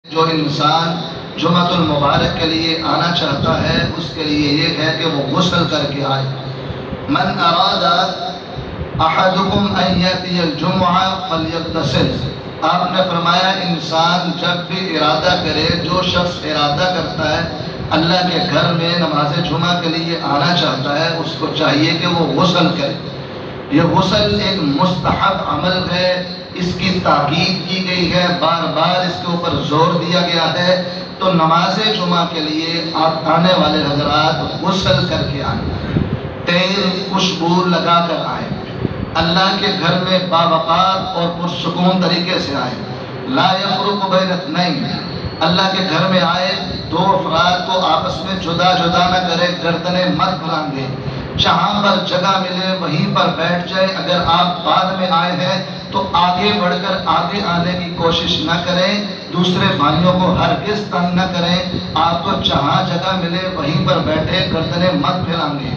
جو انسان جمعۃ المبارک کے لیے آنا چاہتا ہے اس کے لیے یہ ہے کہ وہ غسل کر کے آئے۔ من اراد احدکم ان یاتی الجمعہ فلیغتسل، آپ نے فرمایا انسان جب بھی ارادہ کرے، جو شخص ارادہ کرتا ہے اللہ کے گھر میں نماز جمعہ کے لیے آنا چاہتا ہے اس کو چاہیے کہ وہ غسل کرے۔ یہ غسل ایک مستحب عمل ہے، اس کی تاکید کی گئی ہے، بار بار اس کے اوپر زور دیا گیا ہے۔ تو نماز جمعہ کے لیے آپ آنے والے حضرات غسل کر کے آئیں، تیل خوشبو لگا کر آئیں، اللہ کے گھر میں باوقار اور پرسکون طریقے سے آئیں۔ لا یفرق بین اثنین، اللہ کے گھر میں آئے، دو افراد کو آپس میں جدا جدا نہ کرے، گردنیں مت بلانگے، جہاں پر جگہ ملے وہیں پر بیٹھ جائے۔ اگر آپ بعد میں آئے ہیں تو آگے بڑھ کر آگے آنے کی کوشش نہ کریں، دوسرے بھائیوں کو ہرگز تنگ نہ کریں، آپ کو جہاں جگہ ملے وہیں پر بیٹھے، گردنیں مت پھیلانگے۔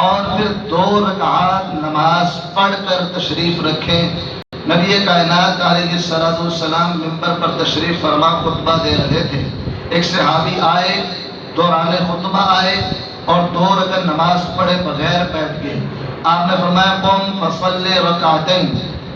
اور پھر 2 رکعات نماز پڑھ کر تشریف رکھیں۔ نبی کائنات علیہ السلام منبر پر تشریف فرما خطبہ دے رہے تھے، ایک صحابی آئے، دوران خطبہ آئے اور 2 رکعت نماز پڑھے بغیر بیٹھ گئے۔ آپ نے فرمایا قم فصلی رکعتین،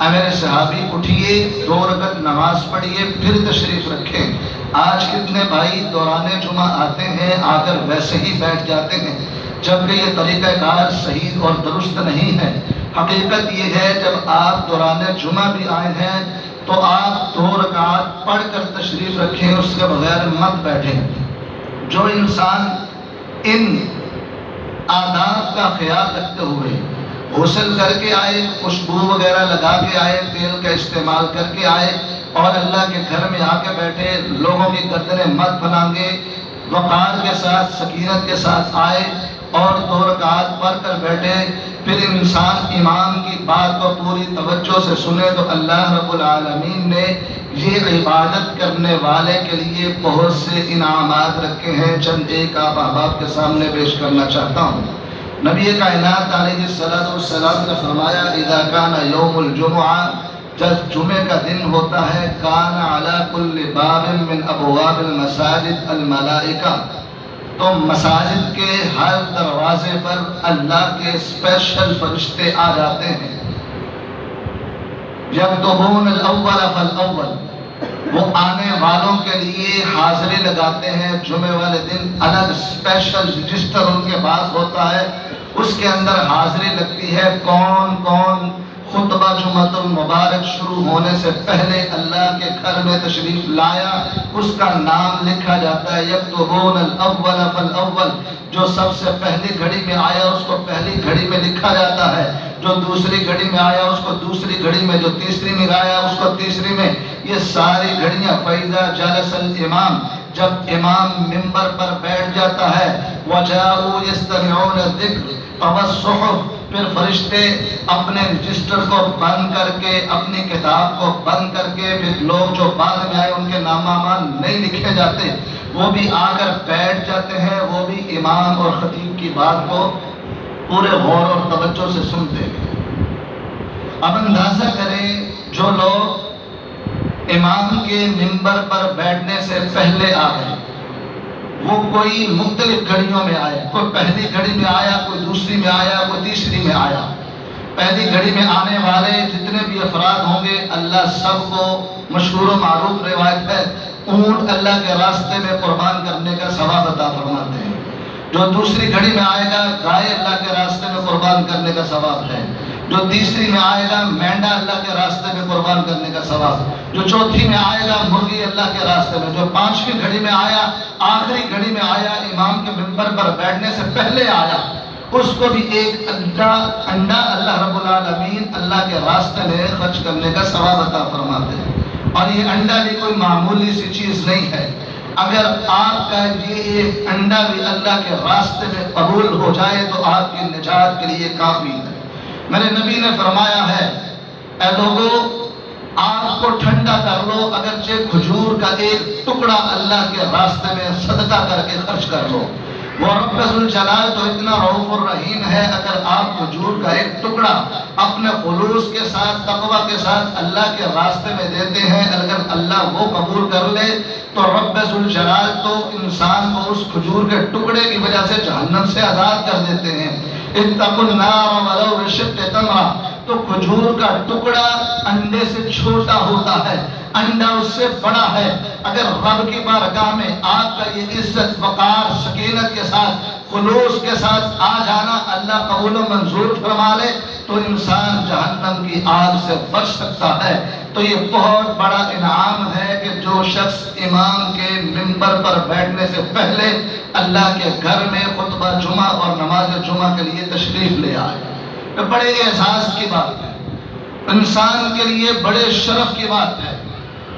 اے میرے صحابی اٹھئے، 2 رکعت نماز پڑھیے پھر تشریف رکھیں۔ آج کتنے بھائی دوران جمعہ آتے ہیں، آ کر ویسے ہی بیٹھ جاتے ہیں، جبکہ یہ طریقہ کار صحیح اور درست نہیں ہے۔ حقیقت یہ ہے جب آپ دوران جمعہ بھی آئے ہیں تو آپ 2 رکعات پڑھ کر تشریف رکھیں، اس کے بغیر مت بیٹھیں۔ جو انسان ان آداب کا خیال رکھتے ہوئے غسل کر کے آئے، خوشبو وغیرہ لگا کے آئے، تیل کا استعمال کر کے آئے اور اللہ کے گھر میں آ کے بیٹھے، لوگوں کی گردنیں مت بلانگے، وقار کے ساتھ سکینت کے ساتھ آئے اور 2 رکعات پڑھ کر بیٹھے، پھر انسان امام کی بات کو پوری توجہ سے سنے تو اللہ رب العالمین نے یہ عبادت کرنے والے کے لیے بہت سے انعامات رکھے ہیں۔ چند ایک آپ احباب کے سامنے پیش کرنا چاہتا ہوں۔ نبی کائنات علیہ السلام نے فرمایا اذا کان یوم الجمعہ، جب جمعے کا دن ہوتا ہے، کان علی کل باب من ابواب المساجد الملائکہ، تو مساجد کے ہر دروازے پر اللہ کے اسپیشل فرشتے آ جاتے ہیں۔ یکتبون الاول فالاول، وہ آنے والوں کے لیے حاضری لگاتے ہیں۔ جمعے والے دن الگ اسپیشل رجسٹر ان کے پاس ہوتا ہے، اس کے اندر حاضری لگتی ہے، کون کون خطبہ جمعۃ المبارک شروع ہونے سے پہلے اللہ کے گھر میں تشریف لایا، اس کا نام لکھا جاتا ہے۔ یکتبون الاول فالاول، جو سب سے پہلی گھڑی میں آیا اس کو پہلی گھڑی میں لکھا جاتا ہے، جو دوسری گھڑی میں آیا اس کو دوسری گھڑی میں، جو تیسری میں آیا اس کو تیسری میں، یہ ساری گھڑیاں۔ فَإِذَا جَلَسَ الْإِمَامُ، جب امام منبر پر بیٹھ جاتا ہے، وَجَاءُوا يَسْتَمِعُونَ الذِّكْرَ وَالصُّحُفَ، پھر فرشتے اپنے رجسٹر کو بند کر کے، اپنی کتاب کو بند کر کے، پھر لوگ جو بعد میں آئے ان کے نام اعمال نہیں لکھے جاتے، وہ بھی آ کر بیٹھ جاتے ہیں، وہ بھی امام اور خطیب کی بات کو پورے غور اور توجہ سے سنتے ہیں۔ اب اندازہ کریں جو لوگ امام کے منبر پر بیٹھنے سے پہلے آ گئے، وہ کوئی مختلف گھڑیوں میں آئے، کوئی پہلی گھڑی میں آیا، کوئی دوسری میں آیا، کوئی تیسری میں آیا۔ پہلی گھڑی میں آنے والے جتنے بھی افراد ہوں گے، اللہ سب کو، مشہور و معروف روایت ہے، اونٹ اللہ کے راستے میں قربان کرنے کا ثواب عطا فرماتے ہیں۔ جو دوسری گھڑی میں آئے گا، گائے اللہ کے راستے میں قربان کرنے کا ثواب ہے۔ جو تیسری میں آئے گا، مینڈا اللہ کے راستے میں قربان کرنے کا ثواب۔ جو چوتھی میں آئے گا، مرغی اللہ کے راستے میں۔ جو 5ویں گھڑی میں آیا، آخری گھڑی میں آیا، امام کے منبر پر بیٹھنے سے پہلے آیا، اس کو بھی ایک انڈا اللہ رب العالمین اللہ کے راستے میں خرچ کرنے کا ثواب عطا فرماتے ہیں۔ اور یہ انڈا بھی کوئی معمولی سی چیز نہیں ہے، اگر آپ کا یہ انڈا بھی اللہ کے راستے میں قبول ہو جائے تو آپ کی نجات کے لیے کافی ہے۔ میرے نبی نے فرمایا ہے، اے لوگو آپ کو ٹھنڈا کر لو، اگرچہ کھجور کا ایک ٹکڑا اللہ کے راستے میں صدقہ کر کے خرچ کر لو۔ وہ رب ذل جلال تو اتنا رؤوف الرحیم ہے، اگر آپ کھجور کا ایک ٹکڑا اپنے خلوص کے ساتھ تقوی کے ساتھ اللہ کے راستے میں دیتے ہیں، اگر اللہ وہ قبول کر لے تو رب ذل جلال تو انسان کو اس کھجور کے ٹکڑے کی وجہ سے جہنم سے آزاد کر دیتے ہیں۔ اتقوا النار ولو بشق تمرہ، تو کھجور کا ٹکڑا انڈے سے چھوٹا ہوتا ہے، انڈا اس سے بڑا ہے، اگر رب کی بارگاہ میں آپ کا یہ عزت وقار سکینت کے ساتھ خلوص کے ساتھ آ جانا اللہ قبول و منظور فرما لے تو انسان جہنم کی آگ سے بچ سکتا ہے۔ تو یہ بہت بڑا انعام ہے کہ جو شخص امام کے منبر پر بیٹھنے سے پہلے اللہ کے گھر میں خطبہ جمعہ اور نماز جمعہ کے لیے تشریف لے آئے، یہ بڑے اعزاز کی بات ہے، انسان کے لیے بڑے شرف کی بات ہے۔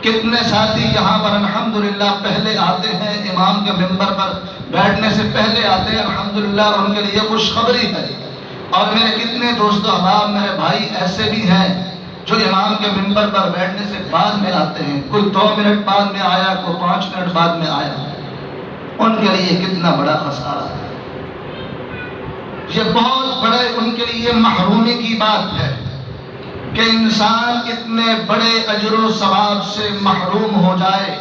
کتنے ساتھی یہاں پر الحمدللہ پہلے آتے ہیں، امام کے منبر پر بیٹھنے سے پہلے آتے ہیں، الحمدللہ ان کے لیے خوشخبری ہے۔ اور میرے کتنے دوست احباب میرے بھائی ایسے بھی ہیں جو امام کے منبر پر بیٹھنے سے بعد میں آتے ہیں، کوئی 2 منٹ بعد میں آیا، کوئی 5 منٹ بعد میں آیا، ان کے لیے کتنا بڑا خسارہ ہے، یہ بہت بڑے ان کے لیے محرومی کی بات ہے کہ انسان اتنے بڑے اجر و ثواب سے محروم ہو جائے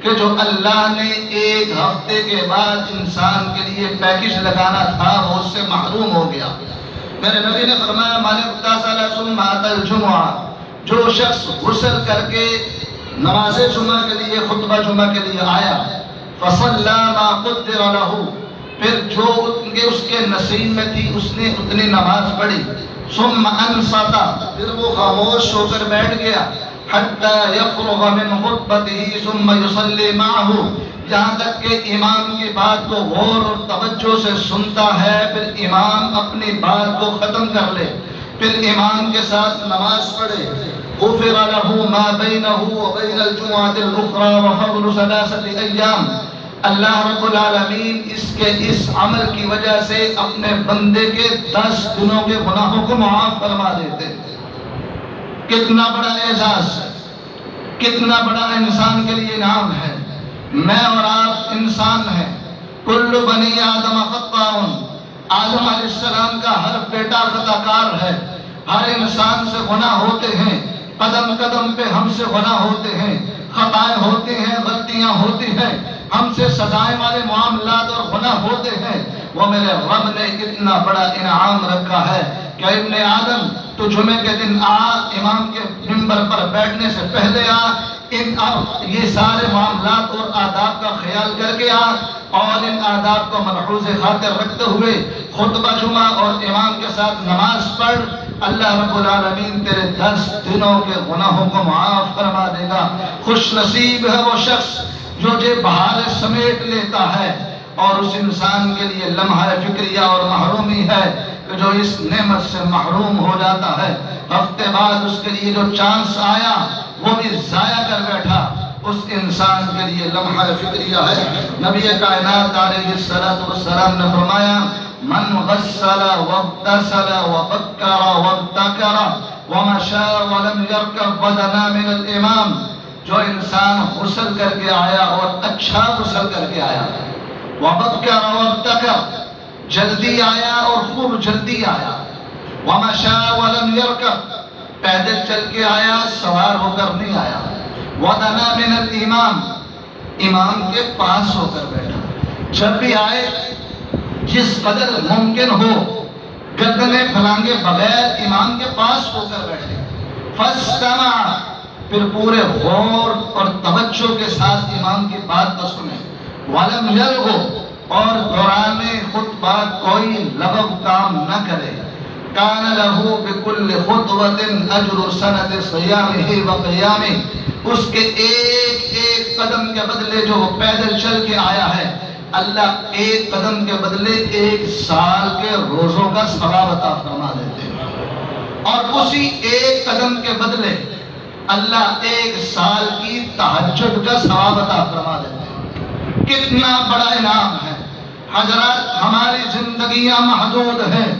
کہ جو اللہ نے ایک ہفتے کے بعد انسان کے لیے پیکج لگانا تھا وہ اس سے محروم ہو گیا۔ میرے نبی نے فرمایا من اغتسل ثم اتى الجمعہ، جو شخص غسل کر کے نماز جمعہ کے لیے خطبہ جمعہ کے لیے آیا، فصلى ما قدر له، پھر جو اس کے نصیب میں تھی اس نے اتنی نماز پڑھی، ثم انصت، پھر وہ خاموش ہو کر بیٹھ گیا، حتى يفرغ من خطبته ثم يصلي معه، جہاں تک کہ امام کی بات کو غور اور توجہ سے سنتا ہے، پھر امام اپنی بات کو ختم کر لے، پھر امام کے ساتھ نماز پڑھے، غفر له ما بينه وبين الجمعة الأخرى وفضل 3 أيام۔ اللہ رب العالمین اس عمل کی وجہ سے اپنے بندے کے 10 دنوں کے گناہوں کو معاف فرما دیتے ہیں۔ کتنا بڑا اعزاز ہے، کتنا بڑا انسان کے لیے انعام ہے۔ میں اور آپ انسان ہیں، کل بنی آدم خطاء، آدم علیہ السلام کا ہر بیٹا خطا کار ہے، ہر انسان سے گناہ ہوتے ہیں، قدم قدم پہ ہم سے گناہ ہوتے ہیں، خطائیں ہوتی ہیں، غلطیاں ہوتی ہیں، ہم سے سزائیں والے معاملات اور گناہ ہوتے ہیں۔ وہ میرے رب نے اتنا بڑا انعام رکھا ہے کہ ابن آدم تو جمعے کے دن آ، امام کے منبر پر بیٹھنے سے پہلے آ، یہ سارے معاملات اور آداب کا خیال کر کے آ، اور ان آداب کو ملحوظ خاطر رکھتے ہوئے خطبہ جمعہ اور امام کے ساتھ نماز پڑھ، اللہ رب العالمین تیرے 10 دنوں کے گناہوں کو معاف فرما دے گا۔ خوش نصیب ہے وہ شخص جو بہار سمیٹ لیتا ہے، اور اس انسان کے لیے لمحہ فکریہ اور محرومی ہے کہ جو اس نعمت سے محروم ہو جاتا ہے، ہفتے بعد اس کے لیے جو چانس آیا وہ بھی ضائع کر بیٹھا، اس انسان کے لیے لمحہ فکریہ ہے۔ نبی کائنات علیہ السلام نے فرمایا من غسل واغتسل وبکر وابتکر ومشى ولم يركب ودنا من الامام، جو انسان غسل کر کے آیا اور اچھا غسل کر کے آیا، وبکر وابتکر، جلدی آیا اور خوب جلدی آیا، ومشى ولم يركب، پیدل چل کے آیا، سوار ہو کر نہیں آیا، ودنا من الامام، امام کے پاس ہو کر بیٹھا، جب بھی آئے جس قدر ممکن ہو گردنیں پھلانگے بغیر امام کے پاس ہو کر بیٹھے، فاستمع، پھر پورے غور اور توجہ کے ساتھ امام کی بات کو سنے، ولم یلغو، اور دوران خطبہ کوئی لغو کام نہ کرے، کان لہ بکل خطوۃ اجر سنۃ صیامہ و قیامہ، اس کے ایک قدم کے بدلے جو وہ پیدل چل کے آیا ہے، اللہ ایک قدم کے بدلے 1 سال کے روزوں کا ثواب عطا فرما دیتے ہیں، اور اسی ایک قدم کے بدلے اللہ 1 سال کی تہجد کا ثواب عطا فرما دیتے ہیں۔ کتنا بڑا انعام ہے حضرات۔ ہماری زندگیاں محدود ہیں،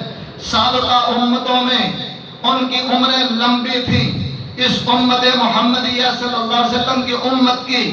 سابقہ امتوں میں ان کی عمریں لمبی تھیں، اس امت محمدیہ صلی اللہ علیہ وسلم کی امت کی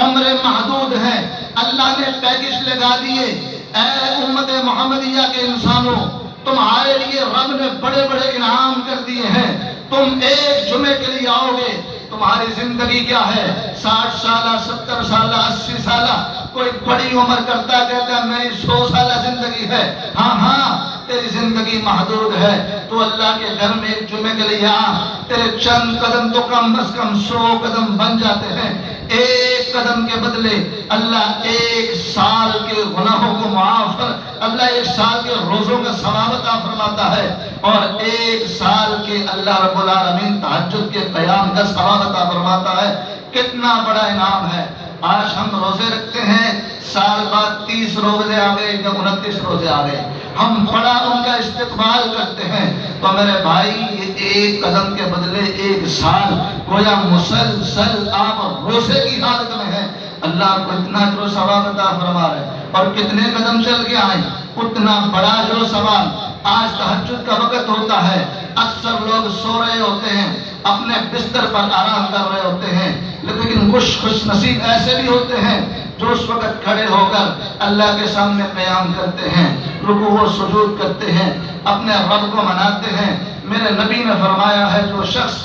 عمریں محدود ہیں، اللہ نے پیکج لگا دیے اے امت محمدیہ کے انسانوں، تمہارے لیے رب نے بڑے بڑے انعام کر دیے ہیں۔ تم ایک جمعے کے لیے آؤ گے، تمہاری زندگی کیا ہے؟ 60 سالہ، 70 سالہ، 80 سالہ، کوئی بڑی عمر کرتا کہتا ہے میری 100 سالہ زندگی ہے۔ ہاں تیری زندگی محدود ہے، تو اللہ کے گھر میں ایک جمعے کے لیے آ، تیرے چند قدم تو کم از کم 100 قدم بن جاتے ہیں۔ ایک قدم کے بدلے اللہ 1 سال کے گناہوں کو معاف کر، اللہ 1 سال کے روزوں کا ثواب عطا فرماتا ہے، اور 1 سال کے اللہ رب العالمین تہجد کے قیام کا ثواب عطا فرماتا ہے۔ کتنا بڑا انعام ہے۔ آج ہم روزے رکھتے ہیں، سال بعد 30 روزے آ گئے یا 29 روزے آ گئے، ہم بڑا ان کا استقبال کرتے ہیں۔ تو میرے بھائی، یہ 1 قدم کے بدلے 1 سال، گویا مسلسل آپ روزے کی حالت میں ہیں، اللہ آپ کو اتنا اجر و ثواب عطا فرما رہے ہیں۔ اور کتنے قدم چل کے آئیں، اتنا بڑا اجر و ثواب۔ آج تہجد کا وقت ہوتا ہے، اکثر لوگ سو رہے ہوتے ہیں، اپنے بستر پر آرام کر رہے ہوتے ہیں، لیکن خوش نصیب ایسے بھی ہوتے ہیں جو اس وقت کھڑے ہو کر اللہ کے سامنے قیام کرتے ہیں، رکوع و سجود کرتے ہیں، اپنے رب کو مناتے ہیں۔ میرے نبی نے فرمایا ہے، جو شخص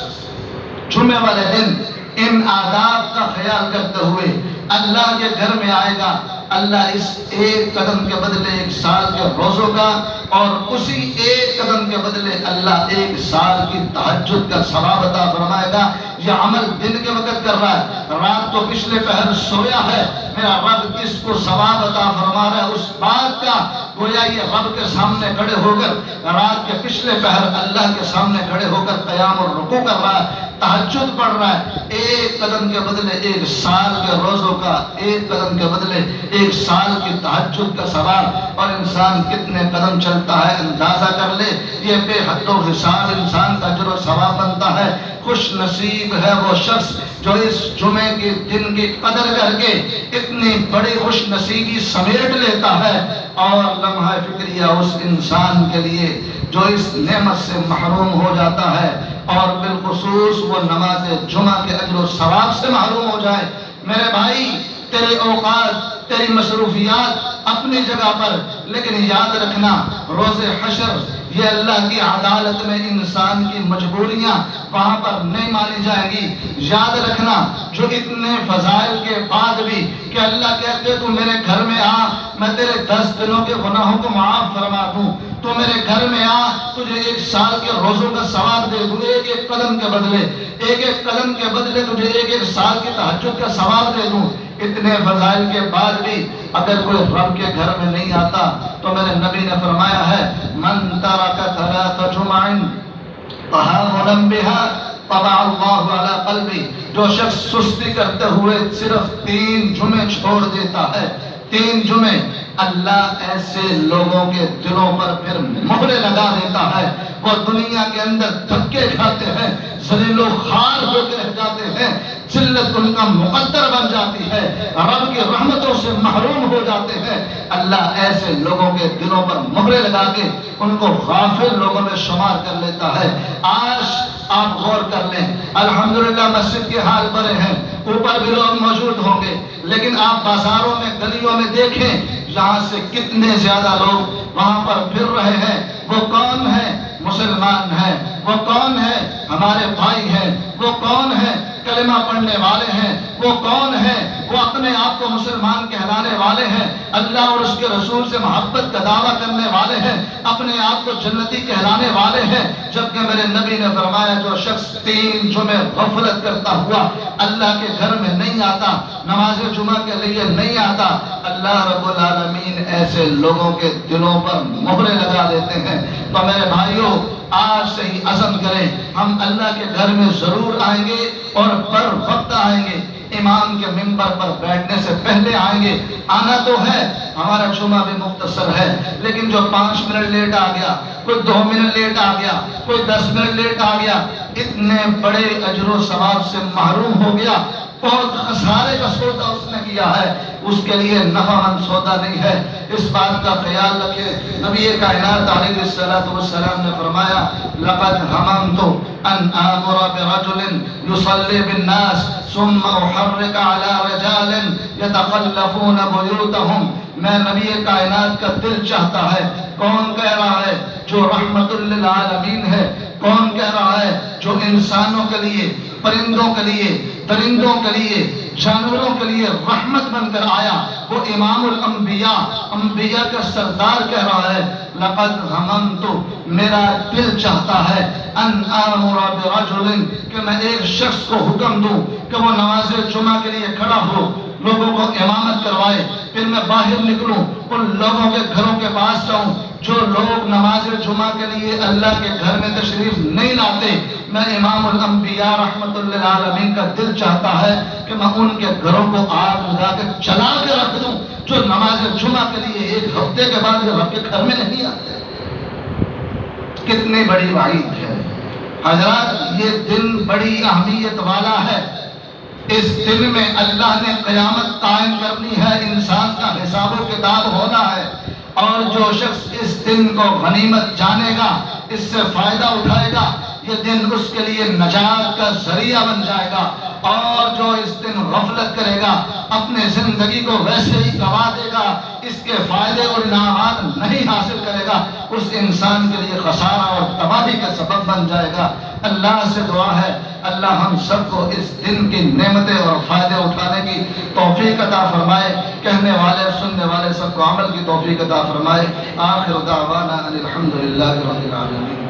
جمعے والے دن ان آداب کا خیال کرتے ہوئے اللہ کے گھر میں آئے گا، اللہ اس 1 قدم کے بدلے 1 سال کے روزوں کا، اور اسی 1 قدم کے بدلے اللہ 1 سال کی تہجد کا ثواب عطا فرمائے گا۔ یہ عمل دن کے وقت کر رہا ہے، رات کو پچھلے پہر سویا ہے، میرا رب کس کو ثواب عطا فرما رہا ہے اس بات کا، گویا یہ رب کے سامنے کھڑے ہو کر رات کے پچھلے پہر اللہ کے سامنے کھڑے ہو کر قیام اور رکوع کر رہا ہے، تہجد پڑھ رہا ہے۔ 1 قدم کے بدلے 1 سال کے روزوں کا، 1 قدم کے بدلے 1 سال کی تہجد کا ثواب۔ اور انسان کتنے قدم چلتا ہے اندازہ کر لے، یہ بے حد و حساب انسان کا اجر و ثواب بنتا ہے۔ خوش نصیب ہے وہ شخص جو اس جمعے کے دن کی قدر کر کے اتنی بڑی خوش نصیبی سمیٹ لیتا ہے، اور لمحہ فکریہ اس انسان کے لیے جو اس نعمت سے محروم ہو جاتا ہے، اور بالخصوص وہ نماز جمعہ کے اجر و ثواب سے محروم ہو جائے۔ میرے بھائی، تیرے اوقات، تیری مصروفیات اپنی جگہ پر، لیکن یاد رکھنا روز حشر یہ اللہ کی عدالت میں انسان کی مجبوریاں وہاں پر نہیں مانی جائیں گی۔ یاد رکھنا، جو اتنے فضائل کے بعد بھی کہ اللہ کہتے تو میرے گھر میں آ، میں تیرے 10 دنوں کے گناہوں کو معاف فرما دوں، تو میرے گھر میں آ، تجھے 1 سال کے روزوں کا ثواب دے دوں، 1 قدم کے بدلے 1 قدم کے بدلے تجھے 1 سال کی تہجد کا ثواب دے دوں۔ اتنے فضائل کے بعد بھی اگر کوئی رب کے گھر میں نہیں آتا، تو میرے نبی نے فرمایا ہے، من ترک 3 جمع تہاونا بها طبع اللہ علی قلبی، جو شخص سستی کرتے ہوئے صرف 3 جمعے چھوڑ دیتا ہے، 3 جمعے، اللہ ایسے لوگوں کے دلوں پر پھر مہرے لگا دیتا ہے، وہ دنیا کے اندر دھکے کھاتے ہیں، ذلیل و خوار ہو کے رہ جاتے ہیں، ذلت ان کا مقدر بن جاتی ہے، رب کی رحمتوں سے محروم ہو جاتے ہیں۔ اللہ ایسے لوگوں کے دلوں پر مہرے لگا کے ان کو غافل لوگوں میں شمار کر لیتا ہے۔ آج آپ غور کر لیں، الحمدللہ مسجد کے حال بڑے ہیں، اوپر بھی لوگ موجود ہوں گے، لیکن آپ بازاروں میں، گلیوں میں دیکھیں، یہاں سے کتنے زیادہ لوگ وہاں پر پھر رہے ہیں۔ وہ کون ہیں؟ مسلمان ہیں۔ وہ کون ہیں؟ ہمارے بھائی ہیں۔ وہ کون ہیں؟ کلمہ پڑھنے والے ہیں۔ وہ کون ہیں؟ وہ اپنے آپ کو مسلمان کہلانے والے ہیں، اللہ اور اس کے رسول سے محبت کا دعویٰ کرنے والے ہیں، اپنے آپ کو جنتی کہلانے والے ہیں، جبکہ میرے نبی نے فرمایا جو شخص 3 جمعے غفلت کرتا ہوا اللہ کے گھر میں نہیں آتا، نماز جمعہ کے لیے نہیں آتا، اللہ رب العالمین ایسے لوگوں کے دلوں پر مہرے لگا دیتے ہیں۔ تو میرے بھائیوں، آج سے ہی عزم کریں، ہم اللہ کے گھر میں ضرور آئیں گے اور پر وقت آئیں گے، امام کے منبر پر بیٹھنے سے پہلے آئیں گے۔ آنا تو ہے، ہمارا جمعہ بھی مختصر ہے، لیکن جو 5 منٹ لیٹ آ گیا، کوئی 2 منٹ لیٹ آ گیا، کوئی 10 منٹ لیٹ آ گیا، اتنے بڑے اجر و ثواب سے محروم ہو گیا، بہت خسارے کا سودا اس نے کیا ہے، اس کے لیے نفع مند سودا نہیں ہے۔ اس بات کا خیال رکھیں، نبی کائنات علیہ السلام نے فرمایا، لقد هممت ان آمر برجل يصلي بالناس ثم احرق على رجال يتخلفون بيوتهم میں نبی کائنات کا دل چاہتا ہے۔ کون کہہ رہا ہے؟ جو رحمت للعالمین ہے۔ کون کہہ رہا ہے؟ جو انسانوں کے لیے، پرندوں کے لیے، درندوں کے لیے، جانوروں کے لیے رحمت بن کر آیا، وہ امام الانبیاء، انبیاء کا سردار کہہ رہا ہے لقد ہممت، میرا دل چاہتا ہے ان آمر برجل، کہ میں ایک شخص کو حکم دوں کہ وہ نماز جمعہ کے لیے کھڑا ہو، لوگوں کو امامت کروائے، پھر میں باہر نکلوں، ان لوگوں کے گھروں کے پاس جاؤں جو لوگ نماز جمعہ کے لیے اللہ کے گھر میں تشریف نہیں لاتے۔ میں امام الانبیاء رحمت للعالمین کا دل چاہتا ہے کہ میں ان کے گھروں کو آگ لگا کے جلا کے رکھ دوں جو نماز جمعہ کے لیے ایک ہفتے کے بعد رب کے گھر میں نہیں آتے۔ کتنی بڑی وعید ہے حضرات، یہ دن بڑی اہمیت والا ہے۔ اس دن میں اللہ نے قیامت قائم کرنی ہے، انسان کا حساب و کتاب ہونا ہے، اور جو شخص اس دن کو غنیمت جانے گا، اس سے فائدہ اٹھائے گا، یہ دن اس کے لیے نجات کا ذریعہ بن جائے گا۔ اور جو اس دن غفلت کرے گا، اپنے زندگی کو ویسے ہی گوا دے گا، اس کے فائدے اور انعامات نہیں حاصل کرے گا، اس انسان کے لیے خسارہ اور تباہی کا سبب بن جائے گا۔ اللہ سے دعا ہے اللہ ہم سب کو اس دن کی نعمتیں اور فائدے اٹھانے کی توفیق عطا فرمائے، کہنے والے سننے والے سب کو عمل کی توفیق عطا فرمائے۔ آخر دعوانا ان الحمدللہ رب العالمین۔